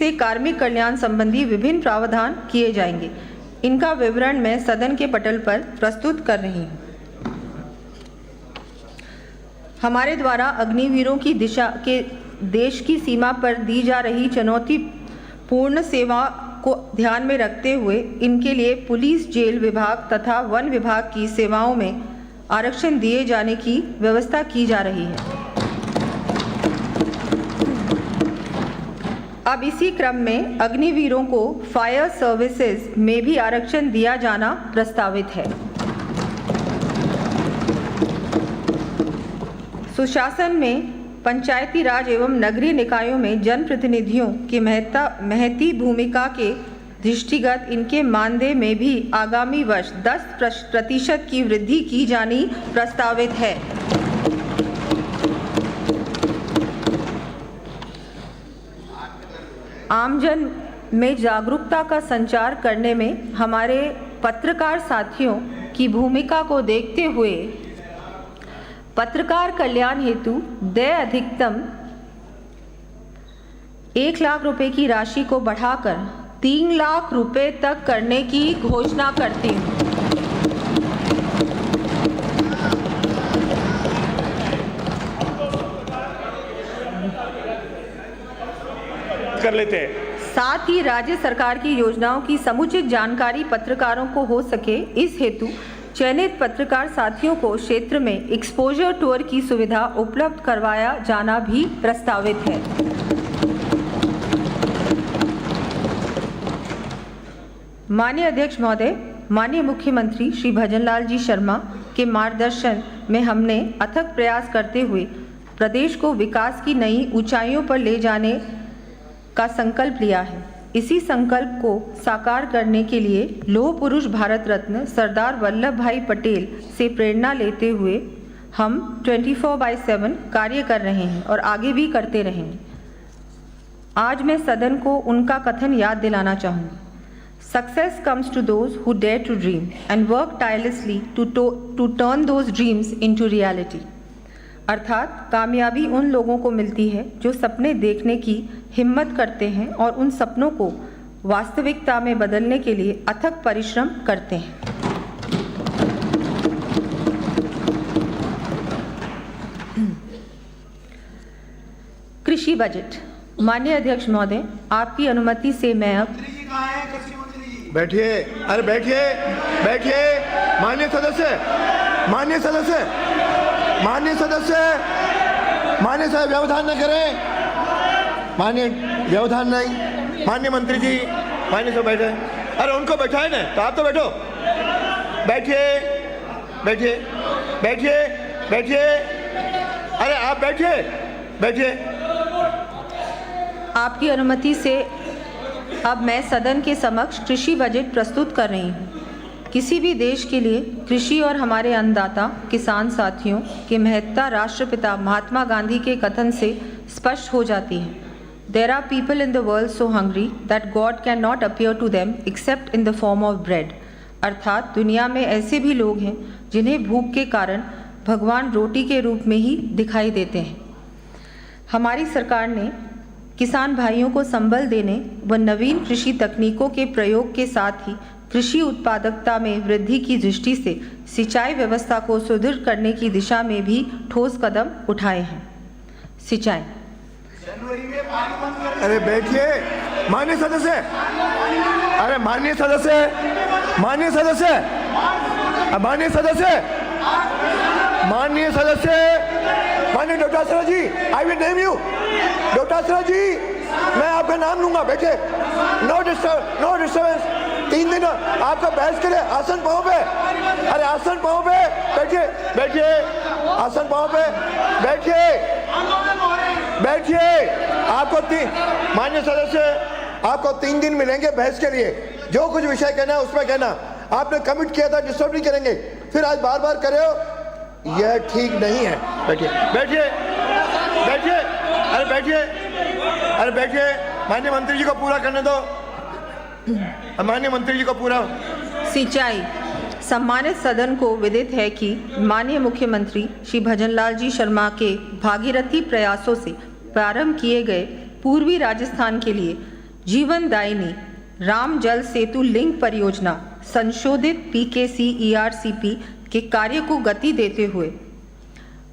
से कार्मिक कल्याण संबंधी विभिन्न प्रावधान किए जाएंगे। इनका विवरण मैं सदन के पटल पर प्रस्तुत कर रही हूँ। हमारे द्वारा अग्निवीरों की दिशा के देश की सीमा पर दी जा रही चुनौतीपूर्ण सेवा को ध्यान में रखते हुए इनके लिए पुलिस, जेल विभाग तथा वन विभाग की सेवाओं में आरक्षण दिए जाने की व्यवस्था की जा रही है। अब इसी क्रम में अग्निवीरों को फायर सर्विसेज में भी आरक्षण दिया जाना प्रस्तावित है। सुशासन में पंचायती राज एवं नगरीय निकायों में जनप्रतिनिधियों की महती भूमिका के दृष्टिगत इनके मानदेय में भी आगामी वर्ष 10% की वृद्धि की जानी प्रस्तावित है। आमजन में जागरूकता का संचार करने में हमारे पत्रकार साथियों की भूमिका को देखते हुए पत्रकार कल्याण हेतु देय अधिकतम 1 लाख रुपए की राशि को बढ़ाकर 3 लाख रुपए तक करने की घोषणा करती हूँ। कर लेते हैं। साथ ही राज्य सरकार की योजनाओं की समुचित जानकारी पत्रकारों को हो सके, इस हेतु चयनित पत्रकार साथियों को क्षेत्र में एक्सपोजर टूर की सुविधा उपलब्ध करवाया जाना भी प्रस्तावित है। माननीय अध्यक्ष महोदय, माननीय मुख्यमंत्री श्री भजनलाल जी शर्मा के मार्गदर्शन में हमने अथक प्रयास करते हुए प्रदेश को विकास की नई ऊंचाइयों पर ले जाने का संकल्प लिया है। इसी संकल्प को साकार करने के लिए लौह पुरुष भारत रत्न सरदार वल्लभ भाई पटेल से प्रेरणा लेते हुए हम 24/7 कार्य कर रहे हैं और आगे भी करते रहेंगे। आज मैं सदन को उनका कथन याद दिलाना चाहूँगी। Success comes to those who dare to dream and work tirelessly to turn those dreams into reality. अर्थात कामयाबी उन लोगों को मिलती है जो सपने देखने की हिम्मत करते हैं और उन सपनों को वास्तविकता में बदलने के लिए अथक परिश्रम करते हैं। कृषि बजट। माननीय अध्यक्ष महोदय, आपकी अनुमति से मैं अब बैठिए। अरे बैठिए, बैठिए। माननीय सदस्य, माननीय सदस्य, माननीय सदस्य, माननीय साहब व्यवधान न करें। माननीय व्यवधान नहीं। माननीय मंत्री जी, माननीय साहब बैठे। अरे उनको बैठाए ना, तो आप तो बैठो। बैठिए, बैठिए, बैठिए, बैठिए। अरे आप बैठिए, बैठिए। आपकी अनुमति से अब मैं सदन के समक्ष कृषि बजट प्रस्तुत कर रही हूँ। किसी भी देश के लिए कृषि और हमारे अन्नदाता किसान साथियों की महत्ता राष्ट्रपिता महात्मा गांधी के कथन से स्पष्ट हो जाती है। There are people in the world so hungry that God cannot appear to them except in the form of bread। अर्थात दुनिया में ऐसे भी लोग हैं जिन्हें भूख के कारण भगवान रोटी के रूप में ही दिखाई देते हैं। हमारी सरकार ने किसान भाइयों को संबल देने व नवीन कृषि तकनीकों के प्रयोग के साथ ही कृषि उत्पादकता में वृद्धि की दृष्टि से सिंचाई व्यवस्था को सुदृढ़ करने की दिशा में भी ठोस कदम उठाए हैं। सिंचाई। अरे बैठिए। माननीय सदस्य, अरे माननीय सदस्य, माननीय सदस्य, माननीय सदस्य, माननीय सदस्य, माननीय Dotasra ji, I will name you. Dotasra ji, मैं आपका नाम लूंगा। बैठे। No disturbance. 3 दिन आपका बहस करे। आसन पाओ पे। अरे आसन पाओ पे। बैठिए, बैठिए। आसन पाओ पे। बैठिए, बैठिए। आपको माननीय सदस्य, आपको 3 दिन मिलेंगे बहस के लिए। जो कुछ विषय कहना है उसमें कहना। आपने कमिट किया था, डिस्टर्ब नहीं करेंगे। फिर आज बार बार करे हो, यह ठीक नहीं है। बैठिए, बैठिए, बैठिए। अरे बैठिए, अरे बैठिए। माननीय मंत्री जी को पूरा करने दो। माननीय मंत्री जी को पूरा। सिंचाई। सम्मानित सदन को विदित है कि माननीय मुख्यमंत्री श्री भजनलाल जी शर्मा के भागीरथी प्रयासों से प्रारंभ किए गए पूर्वी राजस्थान के लिए जीवनदायिनी राम जल सेतु लिंक परियोजना संशोधित PKC-ERCP के कार्य को गति देते हुए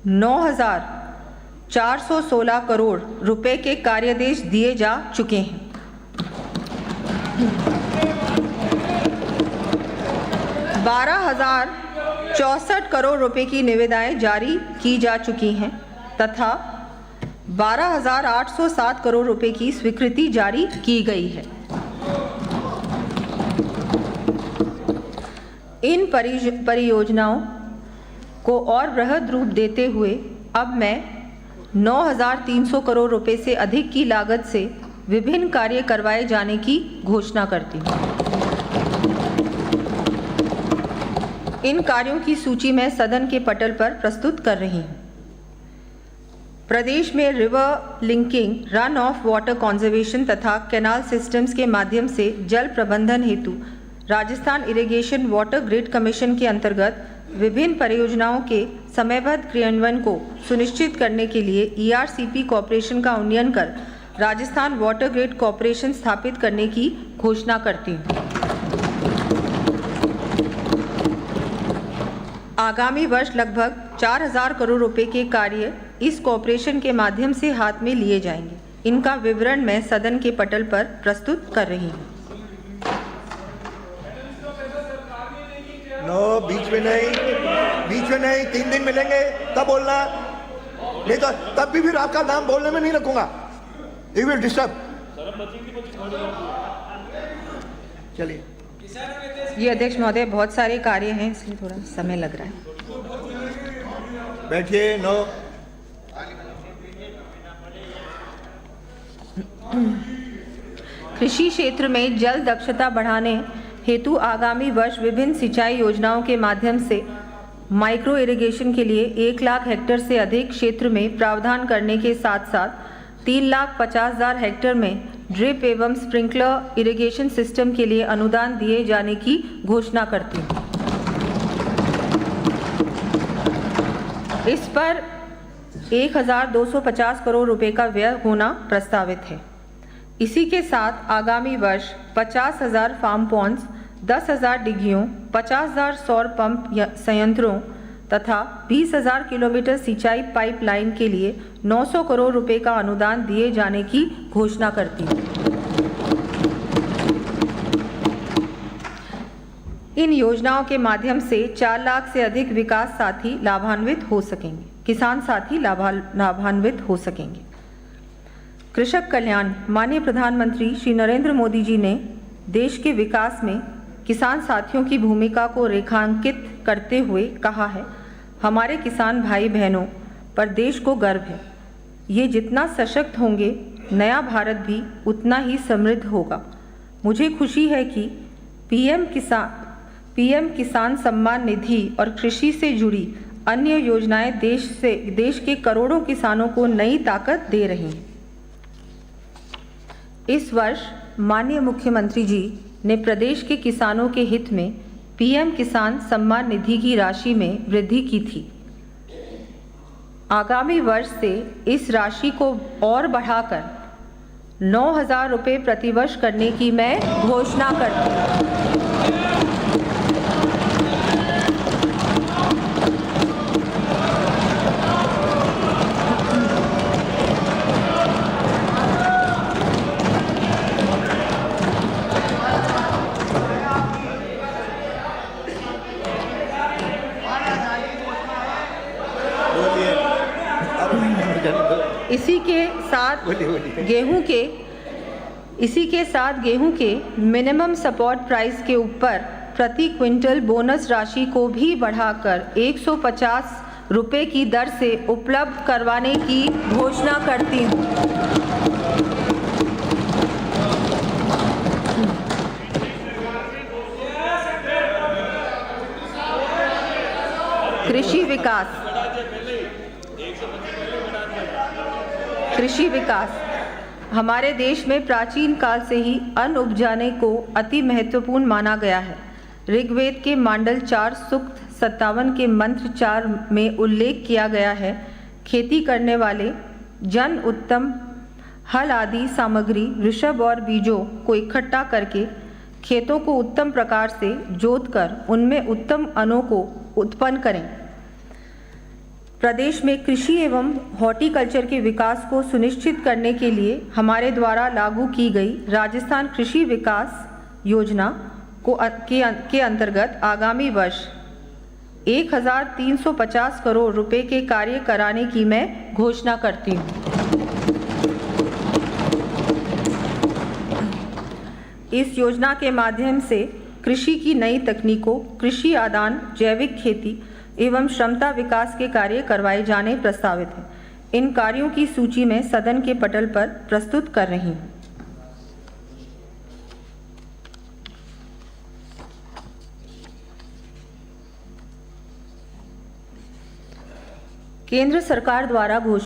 9,416 करोड़ रुपए के कार्यादेश दिए जा चुके हैं। 12,064 करोड़ रुपए की निविदाएं जारी की जा चुकी हैं तथा 12,807 करोड़ रुपए की स्वीकृति जारी की गई है। इन परियोजनाओं को और बृहद रूप देते हुए अब मैं 9,300 करोड़ रुपए से अधिक की लागत से विभिन्न कार्य करवाए जाने की घोषणा करती हूँ। इन कार्यों की सूची मैं सदन के पटल पर प्रस्तुत कर रही हूँ। प्रदेश में river linking, run of water conservation तथा कैनाल सिस्टम्स के माध्यम से जल प्रबंधन हेतु Rajasthan irrigation water grid commission के अंतर्गत विभिन्न परियोजनाओं के समयबद्ध क्रियान्वयन को सुनिश्चित करने के लिए ERCP कॉर्पोरेशन का उन्नयन कर राजस्थान वाटर ग्रिड कॉर्पोरेशन स्थापित करने की घोषणा करती हूँ। आगामी वर्ष लगभग 4,000 करोड़ रुपए के कार्य इस कॉर्पोरेशन के माध्यम से हाथ में लिए जाएंगे। इनका विवरण मैं सदन के पटल पर प्रस्तुत कर रही हूँ। नो, बीच में नहीं, 3 दिन मिलेंगे तब बोलना, नहीं तो तब भी फिर आपका नाम बोलने में नहीं रखूंगा। You will disturb. चलिए। ये अध्यक्ष महोदय, बहुत सारे कार्य हैं इसलिए थोड़ा समय लग रहा है। बैठिए। नो, कृषि क्षेत्र में जल दक्षता बढ़ाने हेतु आगामी वर्ष विभिन्न सिंचाई योजनाओं के माध्यम से माइक्रो इरिगेशन के लिए 1 लाख हेक्टेयर से अधिक क्षेत्र में प्रावधान करने के साथ साथ 3,50,000 हेक्टेयर में ड्रिप एवं स्प्रिंकलर इरिगेशन सिस्टम के लिए अनुदान दिए जाने की घोषणा करती हूँ। इस पर 1,250 करोड़ रुपए का व्यय होना प्रस्तावित है। इसी के साथ आगामी वर्ष 50,000 फार्म पॉन्ड्स, 10,000 डिग्गियों, 50,000 सौर पंप संयंत्रों तथा 20,000 किलोमीटर सिंचाई पाइपलाइन के लिए 900 करोड़ रुपए का अनुदान दिए जाने की घोषणा करती हूँ। इन योजनाओं के माध्यम से 4 लाख से अधिक विकास साथी लाभान्वित हो सकेंगे, किसान साथी लाभान्वित हो सकेंगे। कृषक कल्याण, माननीय प्रधानमंत्री श्री नरेंद्र मोदी जी ने देश के विकास में किसान साथियों की भूमिका को रेखांकित करते हुए कहा है, हमारे किसान भाई बहनों पर देश को गर्व है। ये जितना सशक्त होंगे, नया भारत भी उतना ही समृद्ध होगा। मुझे खुशी है कि पीएम किसान सम्मान निधि और कृषि से जुड़ी अन्य योजनाएं देश के करोड़ों किसानों को नई ताकत दे रही हैं। इस वर्ष माननीय मुख्यमंत्री जी ने प्रदेश के किसानों के हित में पीएम किसान सम्मान निधि की राशि में वृद्धि की थी। आगामी वर्ष से इस राशि को और बढ़ाकर 9,000 रुपये प्रतिवर्ष करने की मैं घोषणा करती हूँ। इसी के साथ गेहूं के मिनिमम सपोर्ट प्राइस के ऊपर प्रति क्विंटल बोनस राशि को भी बढ़ाकर 150 रुपये की दर से उपलब्ध करवाने की घोषणा करती हूँ। कृषि विकास हमारे देश में प्राचीन काल से ही अन्न उपजाने को अति महत्वपूर्ण माना गया है। ऋग्वेद के मांडल 4 सूक्त 57 के मंत्र 4 में उल्लेख किया गया है, खेती करने वाले जन उत्तम हल आदि सामग्री, वृषभ और बीजों को इकट्ठा करके खेतों को उत्तम प्रकार से जोतकर उनमें उत्तम अनों को उत्पन्न करें। प्रदेश में कृषि एवं हॉर्टिकल्चर के विकास को सुनिश्चित करने के लिए हमारे द्वारा लागू की गई राजस्थान कृषि विकास योजना के अंतर्गत आगामी वर्ष 1350 करोड़ रुपए के कार्य कराने की मैं घोषणा करती हूँ। इस योजना के माध्यम से कृषि की नई तकनीकों, कृषि आदान, जैविक खेती एवं क्षमता विकास के कार्य करवाए जाने प्रस्तावित हैं। इन कार्यों की सूची में सदन के पटल पर प्रस्तुत कर रही हूँ। केंद्र सरकार द्वारा घोषित